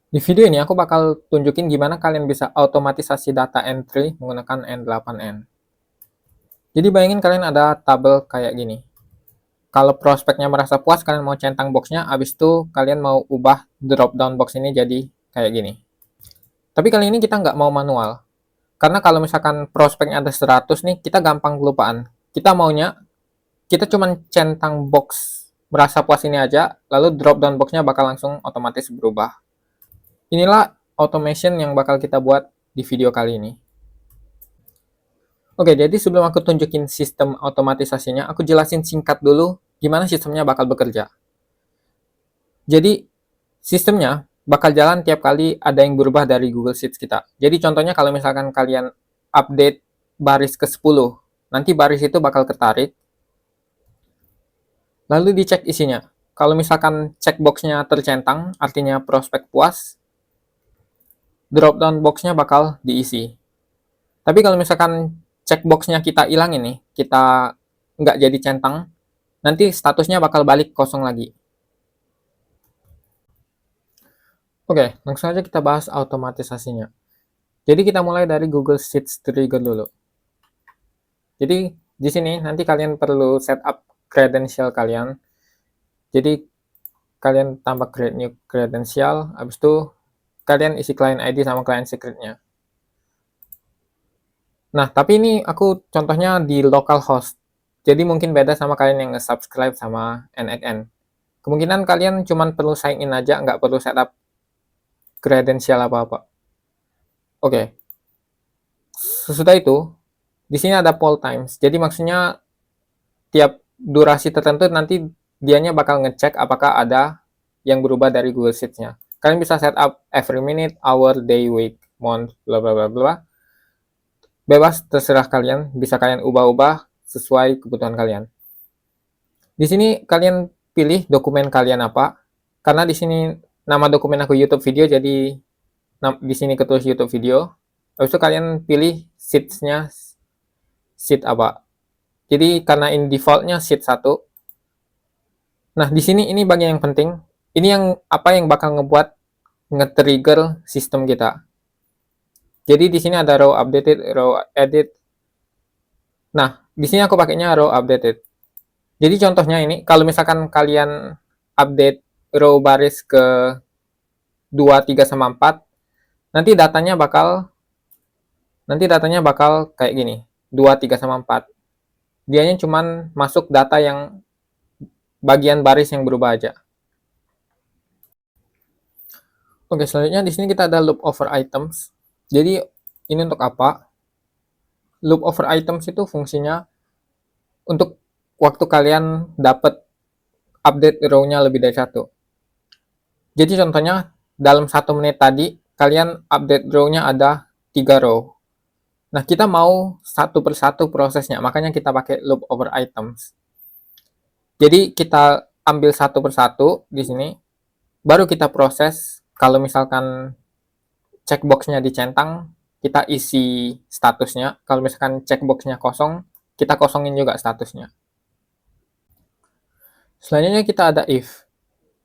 Di video ini aku bakal tunjukin gimana kalian bisa otomatisasi data entry menggunakan N8N. Jadi bayangin kalian ada tabel kayak gini. Kalau prospeknya merasa puas, kalian mau centang boxnya, abis itu kalian mau ubah drop down box ini jadi kayak gini. Tapi kali ini kita nggak mau manual. Karena kalau misalkan prospeknya ada 100 nih, kita gampang kelupaan. Kita maunya, kita cuman centang box merasa puas ini aja, lalu drop down boxnya bakal langsung otomatis berubah. Inilah automation yang bakal kita buat di video kali ini. Oke, jadi sebelum aku tunjukin sistem otomatisasinya, aku jelasin singkat dulu gimana sistemnya bakal bekerja. Jadi, sistemnya bakal jalan tiap kali ada yang berubah dari Google Sheets kita. Jadi contohnya kalau misalkan kalian update baris ke-10, nanti baris itu bakal ketarik, lalu dicek isinya. Kalau misalkan checkbox-nya tercentang, artinya prospek puas, drop down box-nya bakal diisi. Tapi kalau misalkan checkbox-nya kita hilangin nih, kita nggak jadi centang, nanti statusnya bakal balik kosong lagi. Oke, langsung aja kita bahas otomatisasinya. Jadi kita mulai dari Google Sheets Trigger dulu. Jadi di sini nanti kalian perlu setup credential kalian. Jadi kalian tambah create new credential, habis itu kalian isi client ID sama client secretnya. Nah, tapi ini aku contohnya di localhost. Jadi mungkin beda sama kalian yang nge-subscribe sama NXN. Kemungkinan kalian cuma perlu sign in aja, nggak perlu setup kredensial apa-apa. Oke, sesudah itu, di sini ada poll times. Jadi maksudnya tiap durasi tertentu nanti dianya bakal ngecek apakah ada yang berubah dari Google Sheets-nya. Kalian bisa setup every minute, hour, day, week, month, bla bla bla bla. Bebas terserah kalian, bisa kalian ubah-ubah sesuai kebutuhan kalian. Di sini kalian pilih dokumen kalian apa. Karena di sini nama dokumen aku YouTube video, jadi di sini ketulis YouTube video. Habis itu kalian pilih sheets-nya sheet apa. Jadi karena ini default-nya sheet 1. Nah, di sini ini bagian yang penting. Ini yang apa yang bakal ngebuat nge-trigger sistem kita. Jadi di sini ada row updated, row edit. Nah, di sini aku pakainya row updated. Jadi contohnya ini, kalau misalkan kalian update row baris ke 2, 3, sama 4, nanti datanya bakal kayak gini, 2, 3, sama 4. Dianya cuman masuk data yang bagian baris yang berubah aja. Oke, selanjutnya di sini kita ada loop over items. Jadi ini untuk apa? Loop over items itu fungsinya untuk waktu kalian dapat update row-nya lebih dari satu. Jadi contohnya dalam 1 menit tadi kalian update row-nya ada 3 row. Nah, kita mau satu persatu prosesnya, makanya kita pakai loop over items. Jadi kita ambil satu persatu di sini, baru kita proses. Kalau misalkan checkbox-nya dicentang, kita isi statusnya. Kalau misalkan checkbox-nya kosong, kita kosongin juga statusnya. Selanjutnya kita ada if.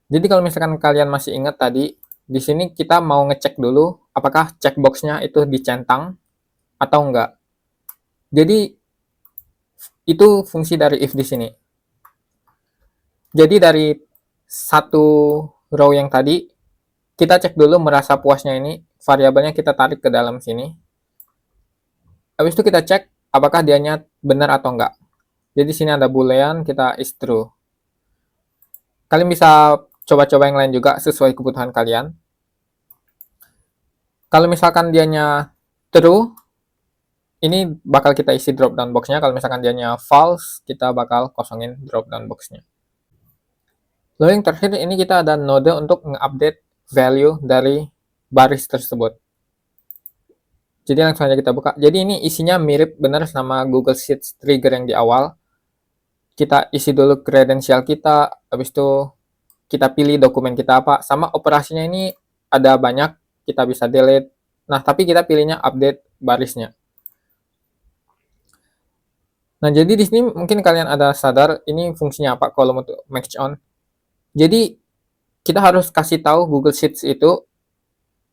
Jadi kalau misalkan kalian masih ingat tadi, di sini kita mau ngecek dulu apakah checkbox-nya itu dicentang atau enggak. Jadi itu fungsi dari if di sini. Jadi dari satu row yang tadi, kita cek dulu merasa puasnya ini, variabelnya kita tarik ke dalam sini. Habis itu kita cek apakah dianya benar atau enggak. Jadi sini ada boolean, kita is true. Kalian bisa coba-coba yang lain juga sesuai kebutuhan kalian. Kalau misalkan dianya true, ini bakal kita isi drop down box-nya. Kalau misalkan dianya false, kita bakal kosongin drop down box-nya. Lalu yang terakhir ini kita ada node untuk nge-update value dari baris tersebut. Jadi langsung aja kita buka. Jadi ini isinya mirip benar sama Google Sheets trigger yang di awal. Kita isi dulu kredensial kita, habis itu kita pilih dokumen kita apa. Sama operasinya ini ada banyak, kita bisa delete. Nah, tapi kita pilihnya update barisnya. Nah, jadi di sini mungkin kalian ada sadar ini fungsinya apa kalau untuk match on. Jadi kita harus kasih tahu Google Sheets itu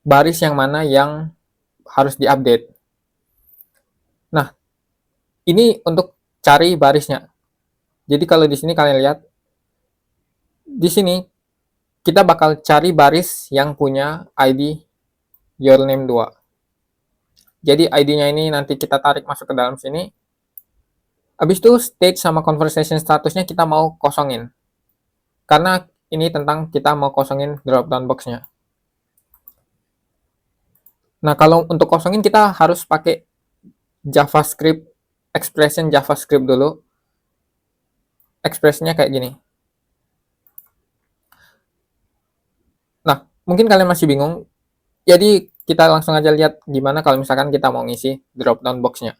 baris yang mana yang harus diupdate. Nah, ini untuk cari barisnya. Jadi kalau di sini kalian lihat, di sini kita bakal cari baris yang punya ID yourname 2. Jadi ID-nya ini nanti kita tarik masuk ke dalam sini. Habis itu stage sama conversation statusnya kita mau kosongin. Karena ini tentang kita mau kosongin drop-down box-nya. Nah, kalau untuk kosongin kita harus pakai JavaScript, expression JavaScript dulu. Express-nya kayak gini. Nah, mungkin kalian masih bingung. Jadi kita langsung aja lihat gimana kalau misalkan kita mau ngisi drop-down box-nya.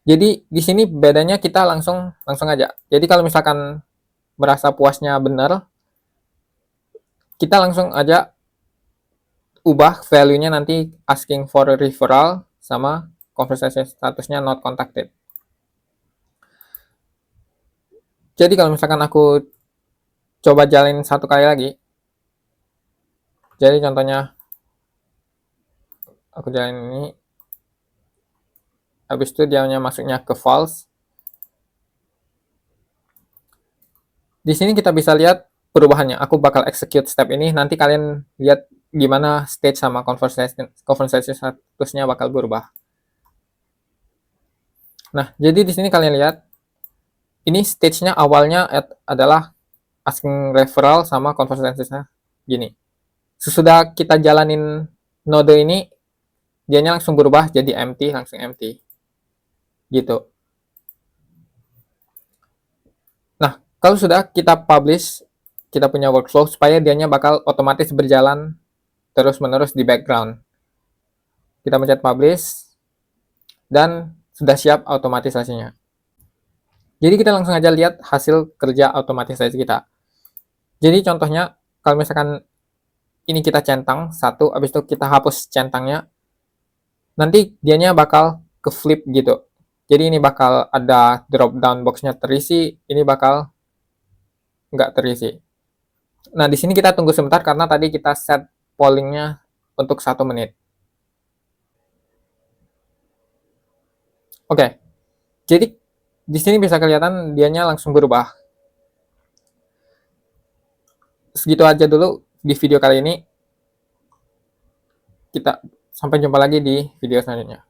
Jadi di sini bedanya kita langsung aja. Jadi kalau misalkan merasa puasnya benar, kita langsung aja ubah value-nya nanti asking for a referral sama conversation statusnya not contacted. Jadi kalau misalkan aku coba jalin satu kali lagi, jadi contohnya aku jalin ini, habis itu dia masuknya ke false. Di sini kita bisa lihat perubahannya. Aku bakal execute step ini, nanti kalian lihat gimana stage sama conversation statusnya bakal berubah. Nah, jadi di sini kalian lihat, ini stage-nya awalnya adalah asking referral sama conversation gini. Sesudah kita jalanin node ini, dianya langsung berubah jadi empty, langsung empty. Gitu. Nah, kalau sudah kita publish, kita punya workflow supaya dianya bakal otomatis berjalan terus-menerus di background. Kita pencet publish, dan sudah siap otomatisasinya. Jadi kita langsung aja lihat hasil kerja otomatisasi kita. Jadi contohnya, kalau misalkan ini kita centang satu, habis itu kita hapus centangnya, nanti dianya bakal ke flip gitu. Jadi ini bakal ada drop down box-nya terisi, ini bakal nggak terisi. Nah, di sini kita tunggu sebentar karena tadi kita set polling-nya untuk 1 menit. Oke. Jadi di sini bisa kelihatan dianya langsung berubah. Segitu aja dulu di video kali ini. Kita sampai jumpa lagi di video selanjutnya.